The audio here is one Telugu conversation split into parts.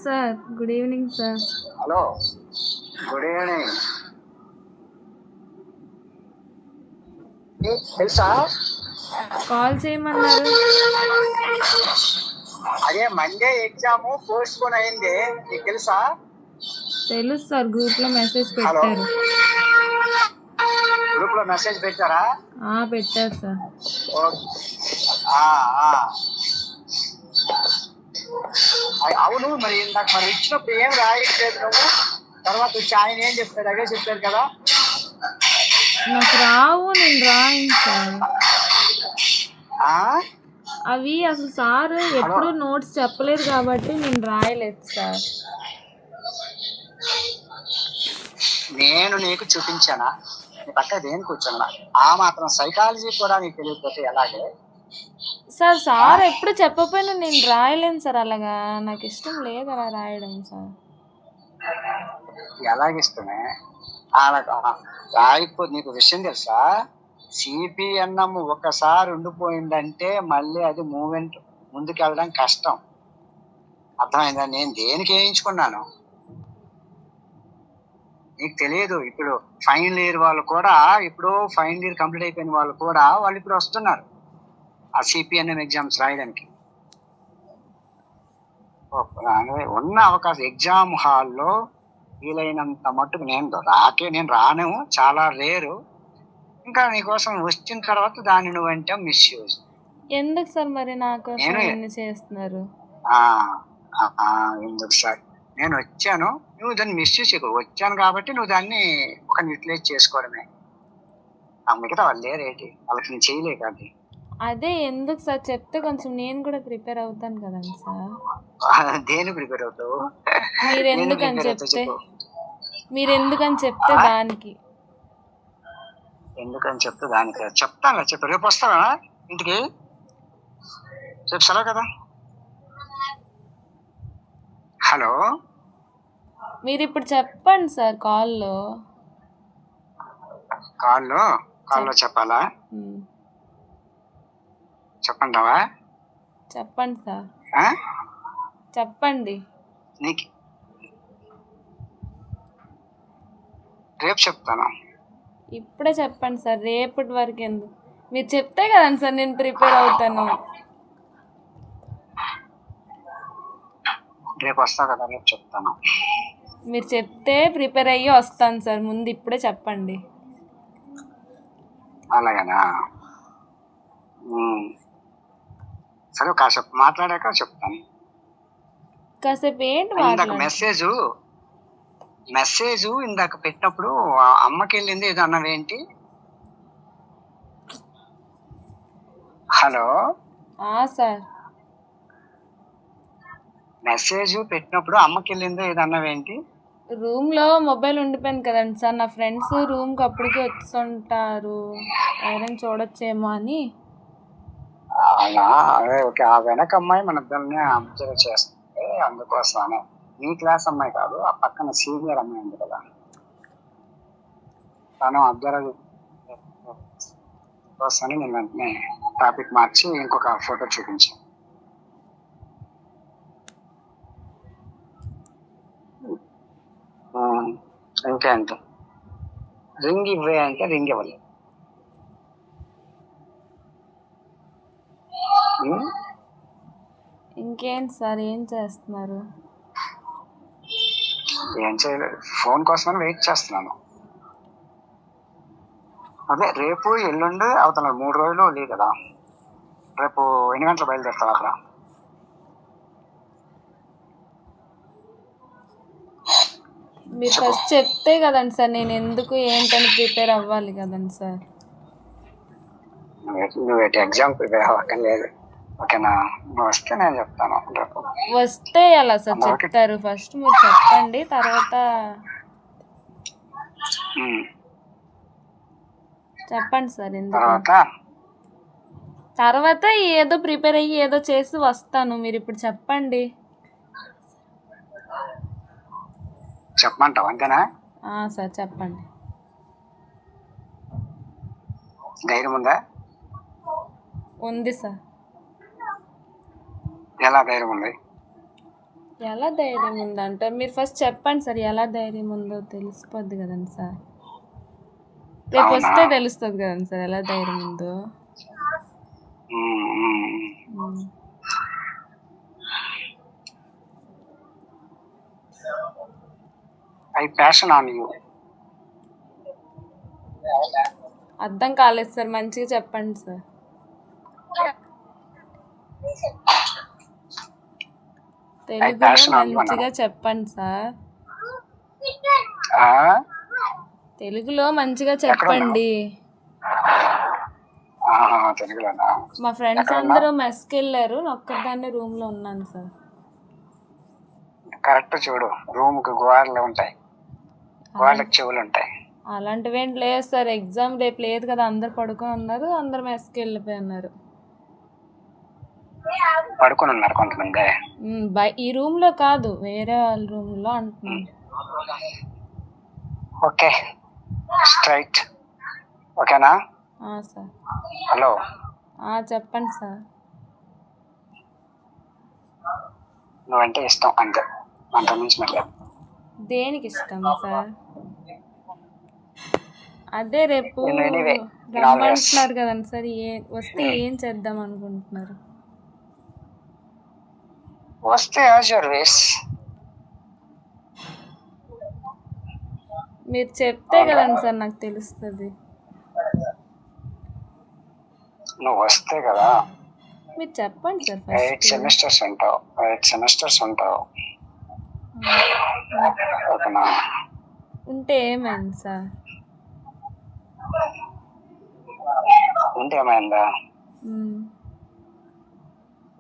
Sir good evening sir. Hello, good evening. తెలుసా కాల్ చేయమన్నారు. అదే మండే ఎగ్జామ్ పోస్ట్ పోన్ అయింది, నీకు తెలుసా? తెలుసు సార్, గ్రూప్ లో మెసేజ్ హలో, పెట్టారు. గ్రూప్ లో మెసేజ్ పెట్టారా? పెట్టారు సార్. ఆ, ఆ. అవును, మరి ఇందాక మరి ఇచ్చినప్పుడు ఏం రాయట్లేదు నువ్వు. తర్వాత వచ్చి ఆయన ఏం చెప్తాడు, అదే చెప్పారు కదా. నాకు రావు, నేను రాయను సార్. ఆ అవి అసలు సార్ ఎప్పుడు నోట్స్ చెప్పలేదు కాబట్టి నేను రాయలేదు సార్. నేను నీకు చూపించానా? నీ పక్క దేని కూర్చున్నా? ఆ మాత్రం సైకాలజీ కూడా నీకు తెలియకపోతే ఎలాగే సార్ ఎప్పుడు చెప్పకపోయినా నేను రాయలేను సార్. అలాగా నాకు ఇష్టం లేదు అలా రాయడం సార్. ఎలాగిష్టమే రాయిపోతే నీకు విషయం తెలుసా? సిపిఎన్ఎం ఒకసారి ఉండిపోయిందంటే మళ్ళీ అది మూవ్మెంట్ ముందుకు వెళ్ళడం కష్టం. అర్థమైందా? నేను దేనికి వేయించుకున్నాను నీకు తెలియదు. ఇప్పుడు ఫైనల్ ఇయర్ వాళ్ళు కూడా, ఇప్పుడు ఫైనల్ ఇయర్ కంప్లీట్ అయిపోయిన వాళ్ళు కూడా వాళ్ళు ఇప్పుడు వస్తున్నారు ఆ సిపిఎన్ఎం ఎగ్జామ్స్ రాయడానికి. ఉన్న అవకాశం ఎగ్జామ్ హాల్లో వీలైనంత మట్టుకు నేను రాను, చాలా రేరు. ఇంకా నీకోసం వచ్చిన తర్వాత దాన్ని నువ్వంటే మిస్యూజ్ ఎందుకు సార్ మరి నాకు చేస్తున్నారు? ఎందుకు సార్, నేను వచ్చాను, నువ్వు దాన్ని మిస్యూజ్ చేయకు. వచ్చాను కాబట్టి నువ్వు దాన్ని ఒక యూటిలైజ్ చేసుకోవడమే. మిగతా వాళ్ళు లేరేటి, వాళ్ళకి నేను చేయలేక. అదే ఎందుకు సార్ చెప్తే కొంచెం నేను కూడా ప్రిపేర్ అవుతాను కదండి సార్. దేని ప్రిపేర్ అవుతావు? మీరు ఎందుకని చెప్తే దానికి చెప్తాను. రేపు వస్తావా ఇంటికి? రేపు సెలవు కదా. హలో, మీరు ఇప్పుడు చెప్పండి సార్. కాల్లో చెప్పాలా? చెప్పంటావా? చెప్పండి సార్, చెప్పండి. నీకు రేపు చెప్తాను. ఇప్పుడే చెప్పండి సార్, రేపటి వరకు ఎందుకు? మీరు చెప్తే కదండి సార్ నేను ప్రిపేర్ అవుతాను. రేపు వస్తావు కదా, రేపు చెప్తాను. మీరు చెప్తే ప్రిపేర్ అయ్యి వస్తాను సార్. ముందు ఇప్పుడే చెప్పండి. అలాగనా? సరే, కాసేపు మాట్లాడాక చెప్తాను. కాసేపు ఏంటి మెసేజ్ ఇందాక పెట్టినప్పుడు అమ్మకి వెళ్ళింది ఏదో అన్నవేంటి? హలో సార్, మెసేజ్ పెట్టినప్పుడు అమ్మకి వెళ్ళిందో ఏదో అన్నవేంటి? రూమ్ లో మొబైల్ ఉండిపోయింది కదండి సార్. నా ఫ్రెండ్స్ రూమ్ కి అప్పటికి వస్తుంటారు, ఎవరైనా చూడొచ్చేమో అని. ఓకే, ఆ వెనక అమ్మాయి మన ఇద్దరిని అబ్జర్వ్ చేస్తుంది, అందుకోసమే. నీ క్లాస్ అమ్మాయి కాదు, ఆ పక్కన సీనియర్ అమ్మాయి ఉంది కదా, తను అబ్జర్వ్ కోసమని నేను వెంటనే టాపిక్ మార్చి ఇంకొక ఫోటో చూపించాను. ఇంకేంటి, రింగ్ ఇవ్వే అంటే రింగ్ ఇవ్వలేదు. ఇంకేంటి సార్, ఏం చేస్తున్నారు? ఏం చేయలేదు, ఫోన్ కోసమని వెయిట్ చేస్తున్నాను. అదే రేపు ఎల్లుండి అవుతున్నారు, 3 రోజులు లీవ్ కదా. రేపు ఎన్ని గంటలు బయలుదేరుతావు అక్కడ? మీరు ఫస్ట్ చెప్తే కదండి సార్ నేను ఎందుకు ఏంటని ప్రిపేర్ అవ్వాలి కదండి సార్. నువ్వు ఎగ్జామ్ ప్రిపేర్ అవ్వక్కర్లేదు, ఓకేనా? నువ్వు వస్తే నేను చెప్తాను. వస్తే ఎలా సార్ చెప్తారు? ఫస్ట్ మీరు చెప్పండి, తర్వాత చెప్పండి సార్. ఎందుకు తర్వాత ఏదో ప్రిపేర్ అయ్యి ఏదో చేసి వస్తాను, మీరు ఇప్పుడు చెప్పండి. చెప్పమంటావు అంతేనా? సార్ చెప్పండి. ధైర్యం ఉందా? ఉంది సార్. ఎలా ధైర్యం ఉంది? ఎలా ధైర్యం ఉందంటే మీరు ఫస్ట్ చెప్పండి సార్, ఎలా ధైర్యం ఉందో తెలిసిపోద్ది కదండి సార్. రేపు అవునా వస్తే తెలుస్తుంది కదండి సార్ ఎలా ధైర్యం ఉందో. Um. I passion on you. అర్థం కాలేదు సార్, మంచిగా చెప్పండి సార్. తెలుగులో ప్యాషన్ ఆన్ యూ మంచిగా చెప్పండి సార్. తెలుగులో మంచిగా ఎక్కడ ఉన్నావు? చెప్పండి. తెలుగులోనా? మా ఫ్రెండ్స్ ఎక్కడ ఉన్నావు? అందరూ మెస్కి వెళ్ళారు, నేను ఒక్కదాన్నే రూమ్లో ఉన్నాను సార్. కరెక్ట్ చూడు, రూమ్ కి గోడలు ఉంటాయి, గోడలకు చెవులు ఉంటాయి. అలాంటివి ఏం లేదు సార్, ఎగ్జామ్ రేపు లేదు కదా, అందరు పడుకొని ఉన్నారు, అందరు మెస్కి వెళ్ళిపోయి ఉన్నారు. పడుకొని ఉన్నారు కొంతమంది. ఈ రూమ్లో కాదు, వేరే వాళ్ళ రూమ్లో అంటున్నాను. Okay, straight. ఓకేనా సార్. హలో, చెప్పండి సార్. నువ్వంటే ఇష్టం అంతే, అంత మించి మళ్ళీ. దేనికి ఇష్టం సార్? అదే రేపు Anyway, రమ్మంటున్నారు కదండి సార్, వస్తే ఏం చేద్దాం అనుకుంటున్నారు? వస్తే యాజ్ యువర్ వేస్. మీరు చెప్తే కదండి సార్ నాకు తెలుస్తుంది. నువ్వు వస్తే కదా. మీరు చెప్పండి సార్ 8 ఫస్ట్. సెమిస్టర్స్ ఉంటావు, 8 సెమిస్టర్స్ ఉంటావు. ఓకేనా? ఉంటే ఏమైంది సార్? ఉంటే ఏమైందా?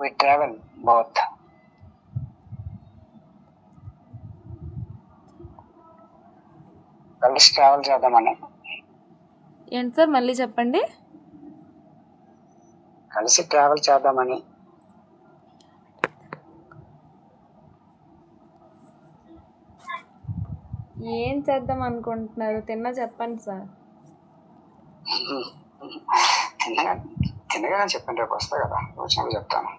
We travel both. కలిసి ట్రావెల్ చేద్దామని. ఏంటి సార్ మళ్ళీ చెప్పండి. కలిసి ట్రావెల్ చేద్దామని. ఏం చేద్దాం అనుకుంటున్నారు? తిన్నా చెప్పండి సార్. తినగా చెప్పండి, రేపు వస్తా కదా, వచ్చినప్పుడు చెప్తాను.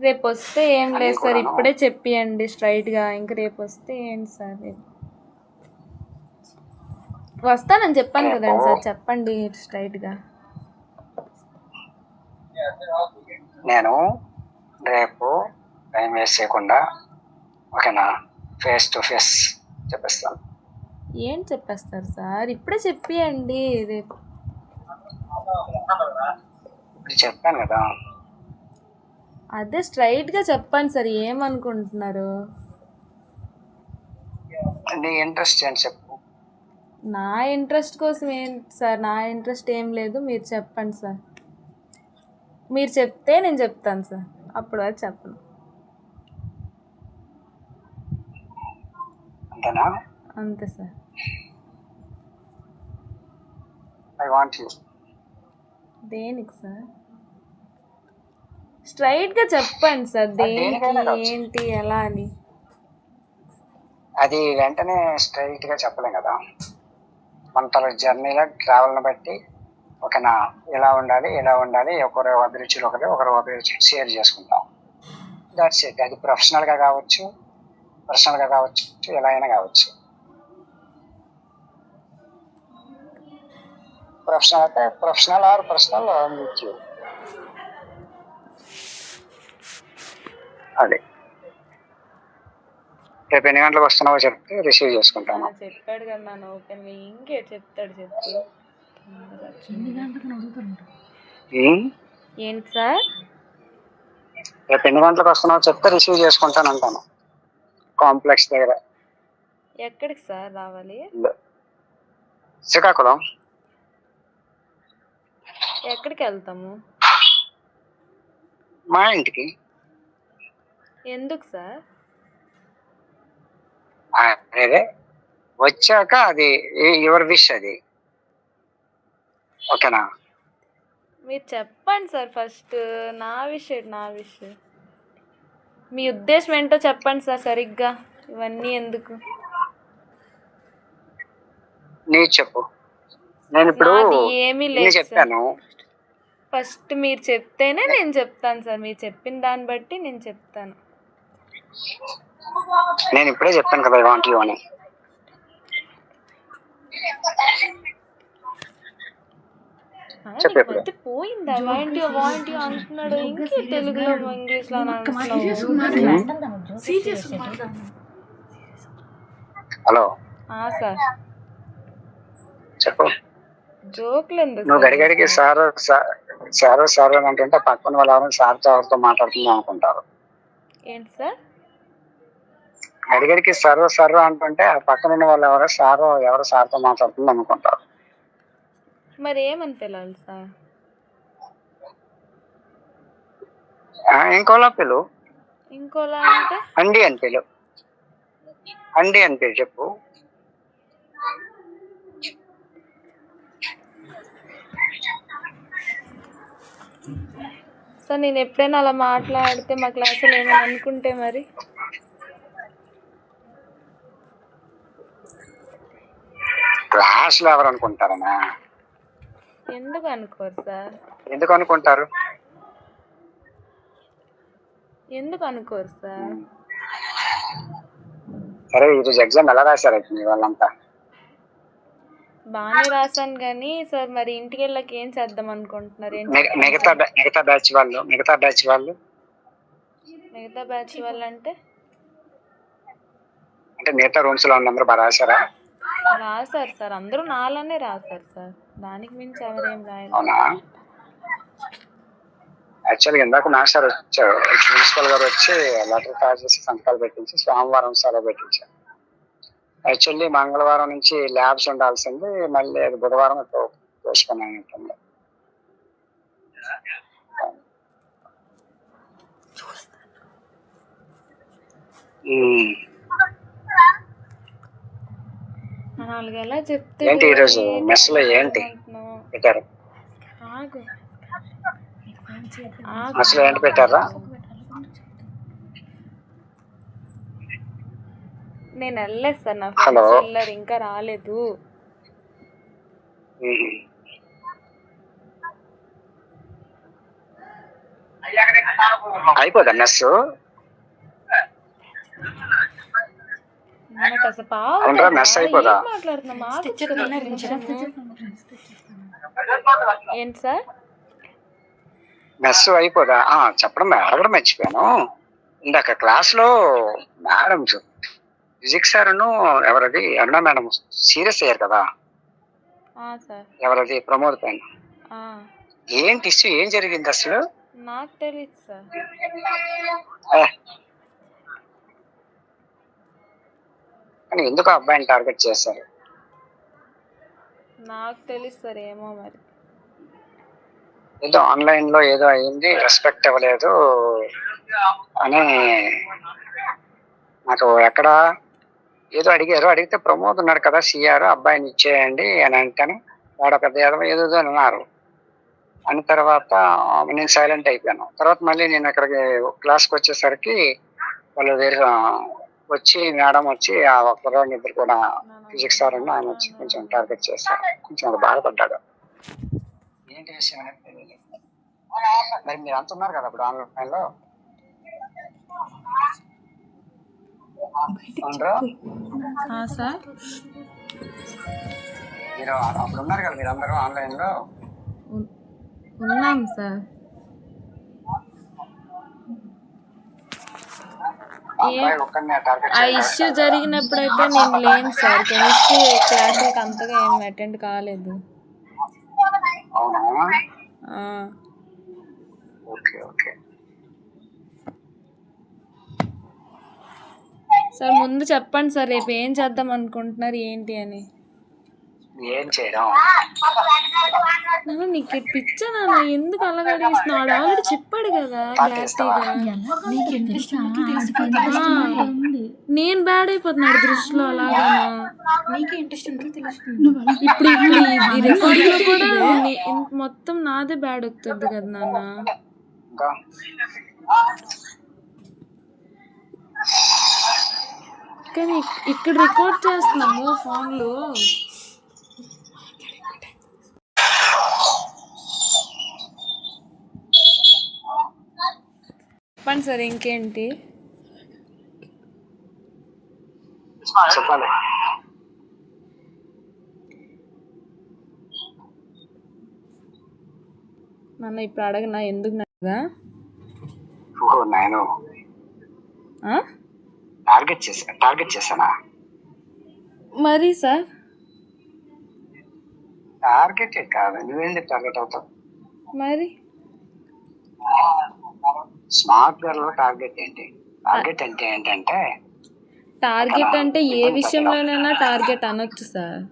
రేపు వస్తే ఏం లేదు సార్, ఇప్పుడే చెప్పియండి స్ట్రైట్గా. ఇంక రేపు వస్తే ఏంటి సార్? రేపు వస్తానని చెప్పాను కదండి సార్, చెప్పండి స్ట్రైట్గా. నేను రేపు టైం వేస్ట్ చేయకుండా, ఓకేనా, ఫేస్ టు ఫేస్ చెప్పేస్తాను. ఏం చెప్పేస్తారు సార్? ఇప్పుడే చెప్పియండి. రేపు చెప్పాను కదా. అదే స్ట్రైట్గా చెప్పండి సార్, ఏమనుకుంటున్నారు? నీ ఇంట్రెస్ట్ ఏంటి చెప్పు. నా ఇంట్రెస్ట్ కోసం ఏంటి సార్? నా ఇంట్రెస్ట్ ఏం లేదు, మీరు చెప్పండి సార్. మీరు చెప్తే నేను చెప్తాను సార్, అప్పుడు అది చెప్పను. అంతేనా? అంతే సార్. I want you. దేనికి సార్? స్ట్రైట్గా చెప్పండి సార్, దేనికి, ఏంటి, ఎలా అని. అది వెంటనే స్ట్రైట్ గా చెప్పలేం కదా, మన జర్నీలో ట్రావెల్ని బట్టి, ఓకేనా, ఇలా ఉండాలి, ఇలా ఉండాలి, ఒకరి అభిరుచులు ఒకరి అభిరుచులు షేర్ చేసుకుంటాం. That's it. అది ప్రొఫెషనల్గా కావచ్చు, పర్సనల్గా కావచ్చు, ఎలా అయినా కావచ్చు. ప్రొఫెషనల్ అయితే ప్రొఫెషనల్ ఆర్ పర్సనల్ మీకు అది. రేపు ఎన్ని గంటలకు వస్తున్నావో చెప్తే రిసీవ్ చేసుకుంటాను. చెప్పాడు కదా నన్ను ఓపెన్, ఇంకే చెప్తాడు చెప్పు. ఏంటి సార్? రేపు ఎన్ని గంటలకు వస్తున్నావో చెప్తే రిసీవ్ చేసుకుంటాను అంటాను. కాంప్లెక్స్ దగ్గర. ఎక్కడికి సార్ రావాలి? శ్రీకాకుళం. ఎక్కడికి వెళ్తాము? మా ఇంటికి. ఎందుకు సార్? అదే వచ్చాక, అది యువర్ విష్ అది, ఓకేనా. మీరు చెప్పండి సార్ ఫస్ట్. నా విష్ మీ ఉద్దేశం ఏంటో చెప్పండి సార్ సరిగ్గా. ఇవన్నీ ఎందుకు? నీ చెప్పు. నేను ఇప్పుడు ఏమీ లేదు చెప్పాను. ఫస్ట్ మీరు చెప్తేనే నేను చెప్తాను సార్. మీరు చెప్పిన దాన్ని బట్టి నేను చెప్తాను. నేను ఇప్పుడే చెప్పాను కదా ఐ వాంట్ యూ అని. చెప్పు ఇప్పుడు. మధ్య పోయిందా వాంట్ యూ అంటున్నాడు. ఇంకే తెలుగులో ఇంగ్లీష్లో అంటున్నావు. హలో సార్ చెప్పు. జోకులు ఎందుకు నువ్వు గడిగడికి సారు సారు సారు అని అంటుంటే పక్కన వాళ్ళు ఎవరైనా సార్తో ఎవరితో మాట్లాడుతుంది అనుకుంటారు. ఏంటి సార్? గడిగడికి సర్వ సర్వ అంటుంటే ఆ పక్కన ఉన్న వాళ్ళు ఎవరు సార్తో మాట్లాడుతుంది అనుకుంటారు. మరి ఏమని పిలవాలి సార్? ఇంకోలా పిలు. ఇంకోలా అంటే అండి అని పిలు. అండి అని పిలు. చెప్పు. సార్ నేను ఎప్పుడైనా అలా మాట్లాడితే మా క్లాసులో ఏమైనా అనుకుంటే మరి క్లాసులో ఎవరు అనుకుంటారనా? ఎందుకు అనుకోరు సార్? ఎందుకు అనుకుంటారు? ఎందుకు అనుకోరు సార్? సరే ఈరోజు ఎగ్జామ్ ఎలా రాశారు మీ వాళ్ళంతా? బాగానే రాశాను కానీ సార్ మరి ఇంటికి వెళ్ళాక ఏం చేద్దాం అనుకుంటున్నారు? మిగతా బ్యాచ్ వాళ్ళు మిగతా బ్యాచ్ వాళ్ళు అంటే మిగతా రూమ్స్ లో అందరూ బాగా రాశారా? రాశారు సార్. అందరూ నాలానే రాశారు సార్. దానికి మించి ఎవరేం రాయాలి. అవునా? యాక్చువల్గా ఇందాక మాస్టర్ వచ్చారు, ప్రిన్సిపల్ గారు వచ్చి లెటర్ తయారు చేసి సంతకాలు పెట్టించి సోమవారం సెలవు పెట్టించారు. యాక్చువల్లీ మంగళవారం నుంచి ల్యాబ్స్ ఉండాల్సింది, మళ్ళీ అది బుధవారం పోస్ట్పోన్ అయినట్టుంది. నాలుగేలా చెప్తే ఏంటి ఈరోజు మెస్ లో ఏంటి పెట్టారు? మెస్ లో ఏంటి పెట్టారా? నేను వెళ్ళలేదు సార్. నా ఫ్రెండ్స్ వెళ్ళారు, ఇంకా రాలేదు. అయిపోదా మెస్? మెస్ అయిపోదా? ఏంటి సార్? మెస్ అయిపోదా? చెప్పడం అడగడం మర్చిపోయాను. ఇందాక క్లాస్ లో మేడం ఫిజిక్స్ సార్ను ఎవరది అరుణ మేడం సీరియస్ అయ్యారు కదా, ఎవరది ప్రమోద్ పైన. ఏంటి ఇష్యూ? ఏం జరిగింది అసలు? నాకు తెలియదు సార్. కానీ ఎందుకు అబ్బాయిని టార్గెట్ చేశారు? నాకు తెలుసు సార్. ఏమో మరి ఏదో ఆన్లైన్ లో ఏదో అయింది, రెస్పెక్ట్ ఇవ్వలేదు అని నాకు ఎక్కడ ఏదో అడిగారు. అడిగితే ప్రమోద్ ఉన్నాడు కదా సిఆర్, అబ్బాయిని ఇచ్చేయండి అని అంటాను. వాడు పెద్ద ఏదో అన్నారు. అని తర్వాత నేను సైలెంట్ అయిపోయాను. తర్వాత మళ్ళీ నేను అక్కడికి క్లాస్కి వచ్చేసరికి వాళ్ళు వచ్చి మేడం వచ్చి ఆ ఒక్కరోజు ఇద్దరు కూడా ఫిజిక్స్ సార్ అని ఆయన వచ్చి కొంచెం టార్గెట్ చేస్తారు. కొంచెం బాధపడ్డాడు. ఏంటి విషయం అనేది తెలియదు. మరి మీరు అంత ఉన్నారు కదా ఇప్పుడు ఆన్లైన్ లో, మీరు అప్పుడు ఉన్నారు కదా మీరు అందరూ ఆన్లైన్ లో? ఉన్నాం సార్. ఆ ఇష్యూ జరిగినప్పుడు అయితే నేను లేను సార్. కెమిస్ట్రీ క్లాసులకు అంతగా ఏం అటెండ్ కాలేదు. సార్ ముందు చెప్పండి సార్, రేపు ఏం చేద్దాం అనుకుంటున్నారు ఏంటి అని. ఏం చేయడం నీకు పిచ్చా నాన్న? ఎందుకు అలాగ అడిగిస్తున్నాడు? ఆల్రెడీ చెప్పాడు కదా నేను బ్యాడ్ అయిపోతున్నాడు దృష్టిలో. అలాగా ఇప్పుడు ఈ రికార్డ్ లో కూడా మొత్తం నాదే బ్యాడ్ అవుతుంది కదా నాన్న. కానీ ఇక్కడ రికార్డ్ చేస్తున్నాము ఫోన్ లో. చెప్పండి సార్ ఇంకేంటి. చెప్పాలి. నన్ను ఇప్పుడు అడగనా, ఎందుకు నడగా? ఓహో నేను టార్గెట్ చేశానా? మరి సార్ టార్గెట్ కాదు, నువ్వేంటి టార్గెట్ అవుతావు? మరి స్మార్ట్ గర్ల్ టార్గెట్ ఏంటి? టార్గెట్ అంటే ఏంటంటే, టార్గెట్ అంటే ఏ విషయంలోనైనా టార్గెట్ అనొచ్చు సార్.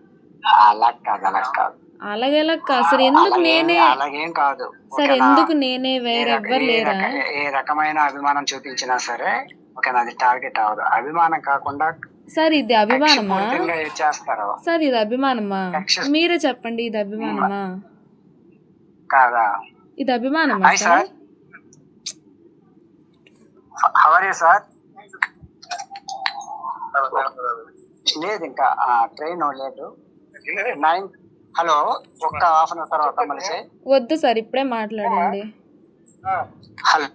అలా కాదు. అలాగేలా కాదు సార్. ఎందుకు నేనే అలాగేం కాదు సార్, ఎందుకు నేనే, వేరెవ్వరు లేరా? ఏ రకమైన అభిమానం చూపించినా సరే ఓకేనా, అది టార్గెట్ అవ్వదు. అభిమానం కాకుండా సార్ ఇది అభిమానమా చేస్తారు సార్? ఇది అభిమానమా? మీరే చెప్పండి, ఇది అభిమానమా కాదా? ఇది అభిమానమా sir? How are you sir? లేదు, ఇంకా ట్రైన్ లేదు. 9. హలో, ఒక్క హాఫ్ అన్ అవర్ తర్వాత మనిషి. వద్దు సార్, ఇప్పుడే మాట్లాడండి. Hello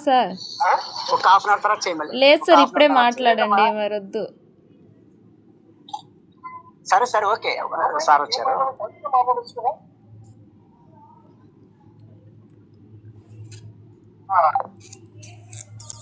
sir. ఒక హాఫ్ అన్ అవర్ తర్వాత చేయమని. లేదు సార్, ఇప్పుడే మాట్లాడండి, మరి వద్దు. సరే ఓకే. సార్ వచ్చారు.